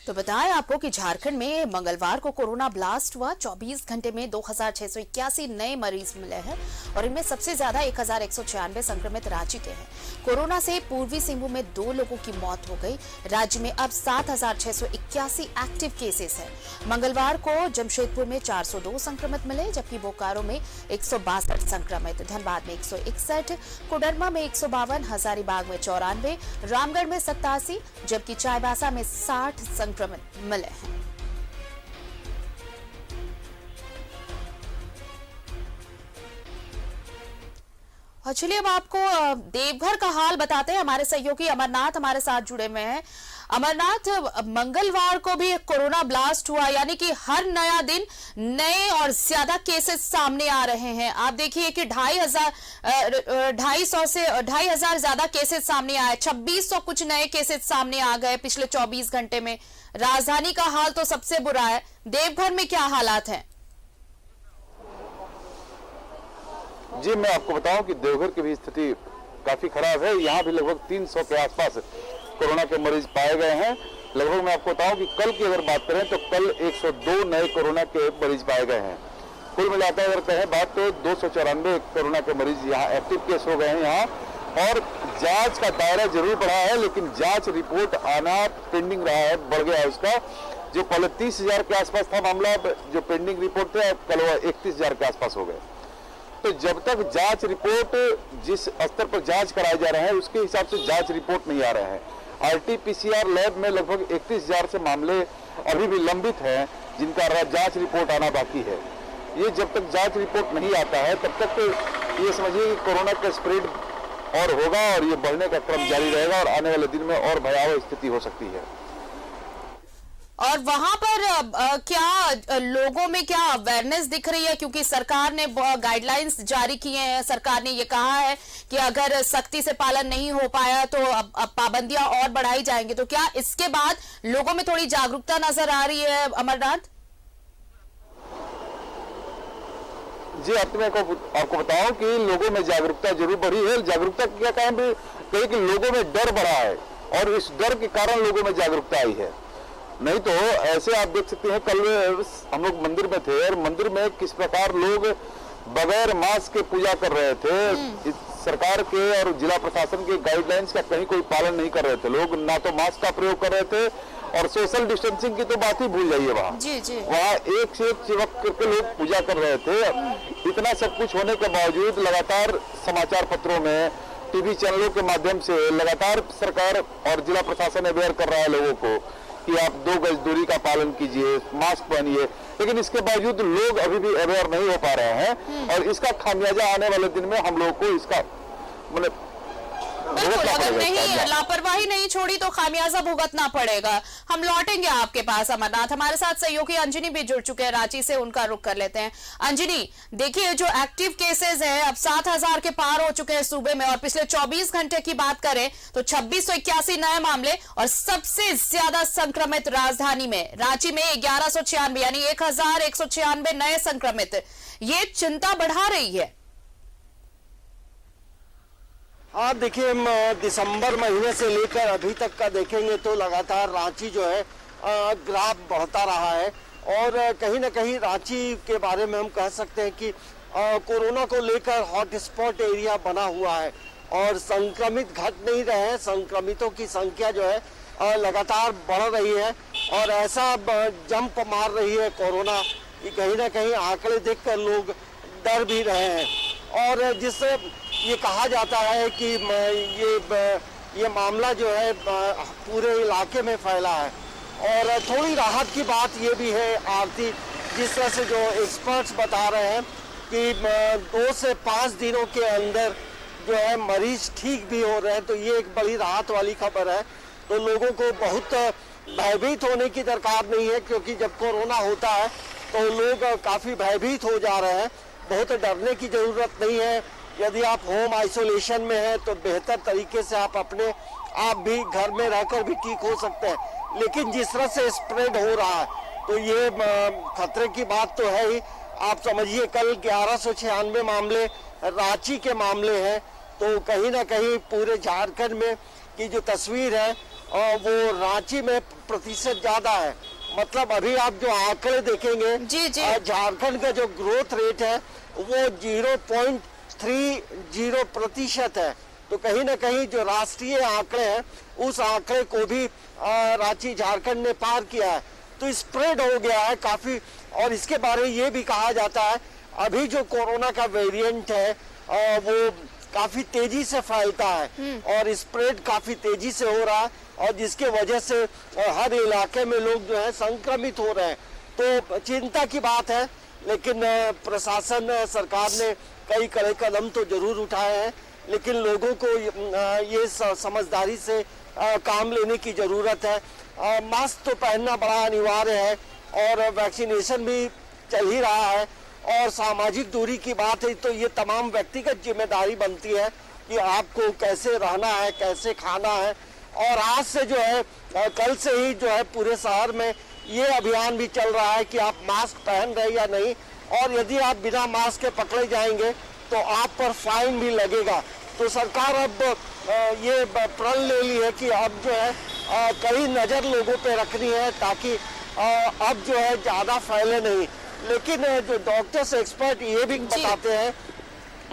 तो बताएं आपको कि झारखंड में मंगलवार को कोरोना ब्लास्ट हुआ। 24 घंटे में 2681 नए मरीज मिले हैं और इनमें सबसे ज्यादा 1196 संक्रमित रांची के हैं। कोरोना से पूर्वी सिंहभूम में 2 लोगों की मौत हो गई। राज्य में अब 7681 एक्टिव केसेस हैं। मंगलवार को जमशेदपुर में 402 संक्रमित मिले, जबकि बोकारो में 162 संक्रमित, धनबाद में 161, कोडरमा में 152, हजारीबाग में 94, रामगढ़ में 87, जबकि चाईबासा में 60 संक्रमित मिले हैं। और चलिए अब आपको देवघर का हाल बताते हैं। हमारे सहयोगी अमरनाथ हमारे साथ जुड़े हुए हैं। अमरनाथ, मंगलवार को भी कोरोना ब्लास्ट हुआ, यानी कि हर नया दिन नए और ज्यादा केसेस सामने आ रहे हैं। आप देखिए कि 2,500 से 2,500 ज्यादा केसेस सामने आए, 2600 कुछ नए केसेस सामने आ गए पिछले 24 घंटे में। राजधानी का हाल तो सबसे बुरा है। देवघर में क्या हालात हैं? जी, मैं आपको बताऊं कि देवघर की भी स्थिति काफी खराब है। यहाँ भी लगभग 300 के आसपास कोरोना के मरीज पाए गए हैं। लगभग मैं आपको बताऊं कि कल की अगर बात करें तो कल 102 नए कोरोना के मरीज पाए गए हैं। कुल मिलाकर अगर कहें बात तो 294 कोरोना के मरीज यहाँ एक्टिव केस हो गए हैं यहाँ। और जांच का दायरा जरूर बढ़ा है, लेकिन जांच रिपोर्ट आना पेंडिंग रहा है, बढ़ गया है उसका। जो पहले 30,000 के आसपास था मामला, जो पेंडिंग रिपोर्ट थे कल वो 31,000 के आसपास हो गए। तो जब तक जांच रिपोर्ट, जिस स्तर पर जांच कराए जा रहे हैं उसके हिसाब से जांच रिपोर्ट नहीं आ रहे हैं। RT-PCR लैब में लगभग 31,000 से मामले अभी भी लंबित हैं, जिनका जांच रिपोर्ट आना बाकी है। ये जब तक जांच रिपोर्ट नहीं आता है तब तक तो ये समझिए कि कोरोना का स्प्रेड और होगा और ये बढ़ने का क्रम जारी रहेगा और आने वाले दिन में और भयावह स्थिति हो सकती है। और वहां पर क्या लोगों में क्या अवेयरनेस दिख रही है? क्योंकि सरकार ने गाइडलाइंस जारी किए हैं। सरकार ने ये कहा है कि अगर सख्ती से पालन नहीं हो पाया तो अब पाबंदियां और बढ़ाई जाएंगी। तो क्या इसके बाद लोगों में थोड़ी जागरूकता नजर आ रही है, अमरनाथ? जी, अब मैं आपको बताऊं कि लोगों में जागरूकता जरूर बढ़ी है। जागरूकता क्या कहें कि लोगों में डर बढ़ा है और इस डर के कारण लोगों में जागरूकता आई है। नहीं तो ऐसे आप देख सकते हैं, कल हम लोग मंदिर में थे और मंदिर में किस प्रकार लोग बगैर मास्क के पूजा कर रहे थे। सरकार के और जिला प्रशासन के गाइडलाइंस का कहीं कोई पालन नहीं कर रहे थे। लोग ना तो मास्क का प्रयोग कर रहे थे और सोशल डिस्टेंसिंग की तो बात ही भूल जाइए। वहाँ एक से एक चिपक करके लोग पूजा कर रहे थे। इतना सब कुछ होने के बावजूद लगातार समाचार पत्रों में, टीवी चैनलों के माध्यम से लगातार सरकार और जिला प्रशासन अवेयर कर रहा है लोगों को कि आप 2 गज दूरी का पालन कीजिए, मास्क पहनिए। लेकिन इसके बावजूद लोग अभी भी अवेयर नहीं हो पा रहे हैं और इसका खामियाजा आने वाले दिन में हम लोगों को इसका बिल्कुल, अगर नहीं लापरवाही नहीं छोड़ी तो खामियाजा भुगतना पड़ेगा। हम लौटेंगे आपके पास अमरनाथ। हमारे साथ सहयोगी अंजनी भी जुड़ चुके हैं रांची से, उनका रुख कर लेते हैं। अंजनी, देखिए जो एक्टिव केसेस हैं अब 7,000 के पार हो चुके हैं सूबे में और पिछले 24 घंटे की बात करें तो 2681 नए मामले और सबसे ज्यादा संक्रमित राजधानी में रांची में 1196 यानी 1196 नए संक्रमित। ये चिंता बढ़ा रही है। हाँ, देखिए हम दिसंबर महीने से लेकर अभी तक का देखेंगे तो लगातार रांची जो है ग्राफ बढ़ता रहा है और कहीं ना कहीं रांची के बारे में हम कह सकते हैं कि कोरोना को लेकर हॉटस्पॉट एरिया बना हुआ है और संक्रमित घट नहीं रहे हैं। संक्रमितों की संख्या जो है लगातार बढ़ रही है और ऐसा जंप मार रही है कोरोना कि कहीं ना कहीं आंकड़े देखकर लोग डर भी रहे हैं। और जिससे ये कहा जाता है कि ये मामला जो है पूरे इलाके में फैला है। और थोड़ी राहत की बात ये भी है आरती, जिस तरह से जो एक्सपर्ट्स बता रहे हैं कि 2 से 5 दिनों के अंदर जो है मरीज ठीक भी हो रहे हैं, तो ये एक बड़ी राहत वाली खबर है। तो लोगों को बहुत भयभीत होने की दरकार नहीं है, क्योंकि जब कोरोना होता है तो लोग काफ़ी भयभीत हो जा रहे हैं। बहुत डरने की ज़रूरत नहीं है। यदि आप होम आइसोलेशन में हैं तो बेहतर तरीके से आप अपने आप भी घर में रहकर भी ठीक हो सकते हैं। लेकिन जिस तरह से स्प्रेड हो रहा है तो ये खतरे की बात तो है ही। आप समझिए कल 1196 मामले रांची के मामले हैं, तो कहीं ना कहीं पूरे झारखंड में की जो तस्वीर है वो रांची में प्रतिशत ज्यादा है। मतलब अभी आप जो आंकड़े देखेंगे, जी जी, झारखंड का जो ग्रोथ रेट है वो 0.30% है। तो कहीं ना कहीं जो राष्ट्रीय आंकड़े हैं उस आंकड़े को भी रांची झारखंड ने पार किया है। तो स्प्रेड हो गया है काफी। और इसके बारे में ये भी कहा जाता है अभी जो कोरोना का वेरिएंट है वो काफी तेजी से फैलता है और स्प्रेड काफी तेजी से हो रहा है, और जिसके वजह से हर इलाके में लोग जो है संक्रमित हो रहे हैं। तो चिंता की बात है, लेकिन प्रशासन सरकार ने कई कड़े कदम तो जरूर उठाए हैं, लेकिन लोगों को ये समझदारी से काम लेने की जरूरत है। मास्क तो पहनना बड़ा अनिवार्य है और वैक्सीनेशन भी चल ही रहा है, और सामाजिक दूरी की बात है तो ये तमाम व्यक्तिगत जिम्मेदारी बनती है कि आपको कैसे रहना है, कैसे खाना है। और आज से जो है कल से ही जो है पूरे शहर में ये अभियान भी चल रहा है कि आप मास्क पहन रहे या नहीं, और यदि आप बिना मास्क के पकड़े जाएंगे तो आप पर फाइन भी लगेगा। तो सरकार अब ये प्रण ले ली है कि अब जो है कई नज़र लोगों पे रखनी है ताकि अब जो है ज़्यादा फैले नहीं। लेकिन जो डॉक्टर्स एक्सपर्ट ये भी बताते हैं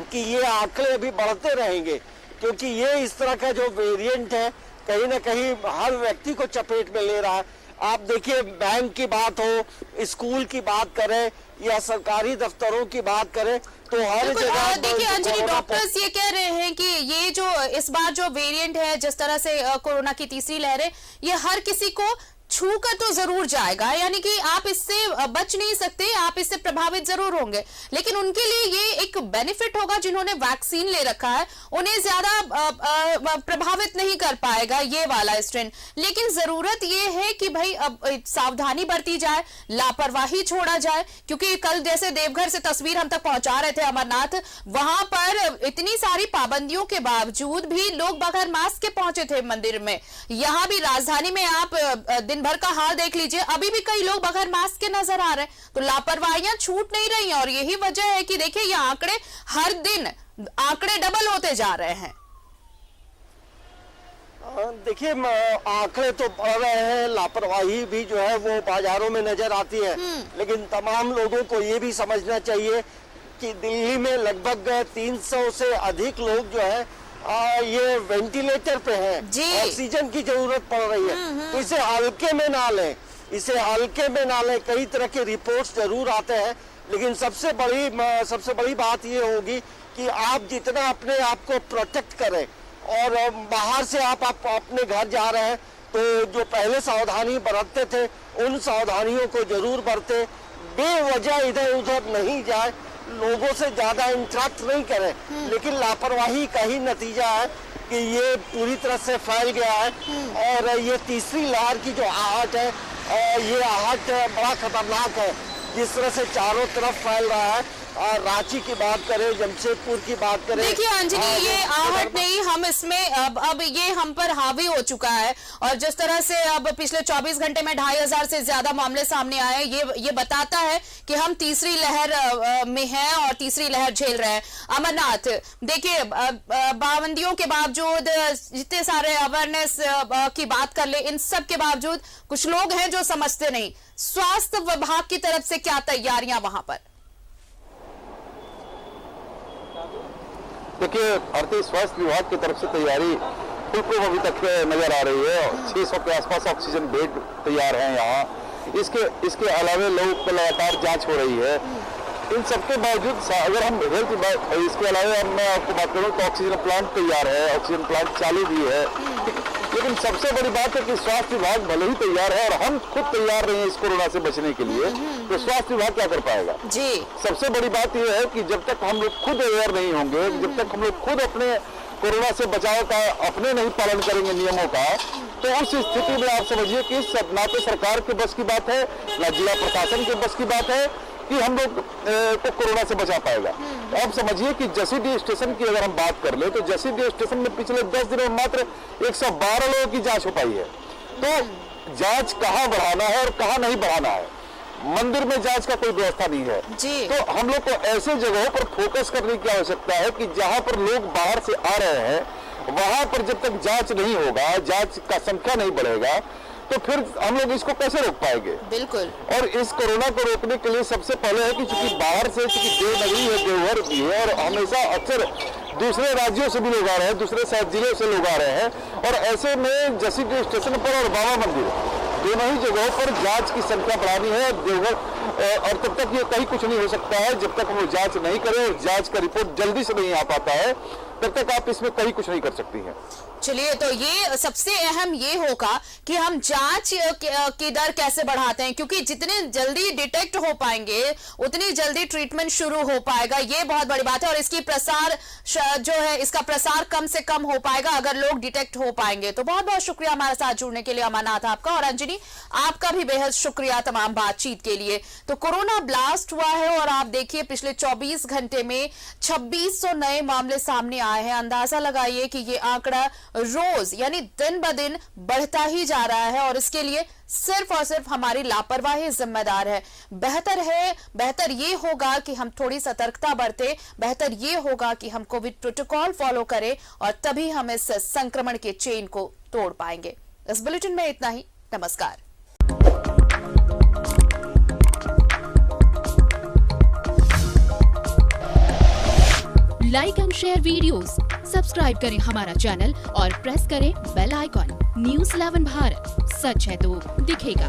कि ये आंकड़े अभी बढ़ते रहेंगे, क्योंकि ये इस तरह का जो वेरिएंट है कहीं ना कहीं हर व्यक्ति को चपेट में ले रहा है। आप देखिए, बैंक की बात हो, स्कूल की बात करें या सरकारी दफ्तरों की बात करें, तो हर जगह देखिए अंजलि, डॉक्टर्स ये कह रहे हैं कि ये जो इस बार जो वेरिएंट है, जिस तरह से कोरोना की तीसरी लहर है, ये हर किसी को छू कर तो जरूर जाएगा, यानी कि आप इससे बच नहीं सकते, आप इससे प्रभावित जरूर होंगे, लेकिन उनके लिए ये एक बेनिफिट होगा जिन्होंने वैक्सीन ले रखा है, उन्हें ज्यादा प्रभावित नहीं कर पाएगा ये वाला स्ट्रेन। लेकिन जरूरत ये है कि भाई अब सावधानी बरती जाए, लापरवाही छोड़ा जाए, क्योंकि कल जैसे देवघर से तस्वीर हम तक पहुंचा रहे थे अमरनाथ, वहां पर इतनी सारी पाबंदियों के बावजूद भी लोग बगैर मास्क के पहुंचे थे मंदिर में। यहाँ भी राजधानी में आप भर का हाल देख लीजिए, अभी भी कई लोग बगैर मास्क के नजर आ रहे हैं। तो लापरवाहियां छूट नहीं रही हैं, और यही वजह है कि देखिए ये आंकड़े हर दिन आंकड़े डबल होते जा रहे हैं। देखिए, आंकड़े तो बढ़ रहे हैं, लापरवाही भी जो है वो बाजारों में नजर आती है, लेकिन तमाम लोगों को ये भी समझना चाहिए कि दिल्ली में लगभग 300 से अधिक लोग जो है ये वेंटिलेटर पे है, ऑक्सीजन की जरूरत पड़ रही है। तो इसे हल्के में ना लें, इसे हल्के में ना लें। कई तरह के रिपोर्ट्स जरूर आते हैं, लेकिन सबसे बड़ी बात ये होगी कि आप जितना अपने आप को प्रोटेक्ट करें, और बाहर से आप अपने घर जा रहे हैं तो जो पहले सावधानी बरतते थे उन सावधानियों को जरूर बरतें, बेवजह इधर उधर नहीं जाए, लोगों से ज्यादा इंटरेक्ट नहीं करें। लेकिन लापरवाही का ही नतीजा है कि ये पूरी तरह से फैल गया है, और ये तीसरी लहर की जो आहट है, ये आहट बड़ा खतरनाक है। जिस तरह से चारों तरफ फैल रहा है, रांची की बात करें, जमशेदपुर की बात करें, देखिए अंजलि, ये आहट नहीं, हम इसमें अब ये हम पर हावी हो चुका है। और जिस तरह से अब पिछले 24 घंटे में 2500 से ज्यादा मामले सामने आए, ये बताता है कि हम तीसरी लहर में हैं और तीसरी लहर झेल रहे हैं। अमरनाथ, देखिए पाबंदियों के बावजूद, जितने सारे अवेयरनेस की बात कर ले, इन सब के बावजूद कुछ लोग हैं जो समझते नहीं। स्वास्थ्य विभाग की तरफ से क्या तैयारियां वहां पर? देखिए, भारतीय स्वास्थ्य विभाग की तरफ से तैयारी बिल्कुल अभी तक नजर आ रही है। 600 के आसपास ऑक्सीजन बेड तैयार हैं यहाँ। इसके अलावे लोगों को लगातार जांच हो रही है। इन सबके बावजूद अगर हम हेल्थ, इसके अलावा मैं आपको बात करूँ तो ऑक्सीजन प्लांट तैयार है, ऑक्सीजन प्लांट चालू भी है। लेकिन सबसे बड़ी बात है कि स्वास्थ्य विभाग भले ही तैयार है और हम खुद तैयार नहीं है इस कोरोना से बचने के लिए, तो स्वास्थ्य विभाग क्या कर पाएगा जी। सबसे बड़ी बात यह है कि जब तक हम लोग खुद अवेयर नहीं होंगे, जब तक हम लोग खुद अपने कोरोना से बचाव का अपने नहीं पालन करेंगे नियमों का, तो उस स्थिति में आप समझिए कि ना तो सरकार के बस की बात है, ना जिला प्रशासन के बस की बात है कि हम लोग को कोरोना से बचा पाएगा। आप समझिए कि जसीडीह स्टेशन की अगर हम बात कर ले, तो जसीडीह स्टेशन में पिछले 10 दिनों में मात्र 112 लोगों की जांच हो पाई है। तो जांच कहाँ बढ़ाना है और कहाँ नहीं बढ़ाना है, मंदिर में जांच का कोई व्यवस्था नहीं है जी। तो हम लोग को ऐसे जगहों पर फोकस करने की आवश्यकता है कि जहां पर लोग बाहर से आ रहे हैं वहां पर जब तक जांच नहीं होगा, जांच का संख्या नहीं बढ़ेगा, तो फिर हम लोग इसको कैसे रोक पाएंगे? बिल्कुल। और इस कोरोना को रोकने के लिए सबसे पहले है कि चूंकि बाहर से, चूंकि देवनगरी है, देवघर भी है, और हमेशा अक्सर दूसरे राज्यों से भी लोग आ रहे हैं, दूसरे जिलों से लोग आ रहे हैं, और ऐसे में जसीपुर स्टेशन पर और बाबा मंदिर दोनों ही जगहों पर जांच की संख्या बढ़ानी है। देवघर और तब तक ये कहीं कुछ नहीं हो सकता है जब तक वो जांच नहीं करे और जांच का रिपोर्ट जल्दी से नहीं आ पाता है, तब तक आप इसमें कहीं कुछ नहीं कर सकती हैं। चलिए, तो ये सबसे अहम ये होगा कि हम जांच की दर कैसे बढ़ाते हैं, क्योंकि जितने जल्दी डिटेक्ट हो पाएंगे उतनी जल्दी ट्रीटमेंट शुरू हो पाएगा। ये बहुत बड़ी बात है, और इसकी प्रसार जो है, इसका प्रसार कम से कम हो पाएगा अगर लोग डिटेक्ट हो पाएंगे। तो बहुत बहुत शुक्रिया हमारे साथ जुड़ने के लिए अमरनाथ आपका, और अंजनी आपका भी बेहद शुक्रिया तमाम बातचीत के लिए। तो कोरोना ब्लास्ट हुआ है और आप देखिए पिछले 24 घंटे में 2600 नए मामले सामने आए हैं। अंदाजा लगाइए कि ये आंकड़ा रोज यानी दिन ब दिन बढ़ता ही जा रहा है, और इसके लिए सिर्फ और सिर्फ हमारी लापरवाही जिम्मेदार है। बेहतर ये होगा कि हम थोड़ी सतर्कता बरतें, बेहतर ये होगा कि हम कोविड प्रोटोकॉल फॉलो करें, और तभी हम इस संक्रमण के चेन को तोड़ पाएंगे। इस बुलेटिन में इतना ही। नमस्कार। Like and share videos, subscribe करें हमारा चैनल और प्रेस करें बेल आइकॉन। न्यूज़ 11 भारत, सच है तो दिखेगा।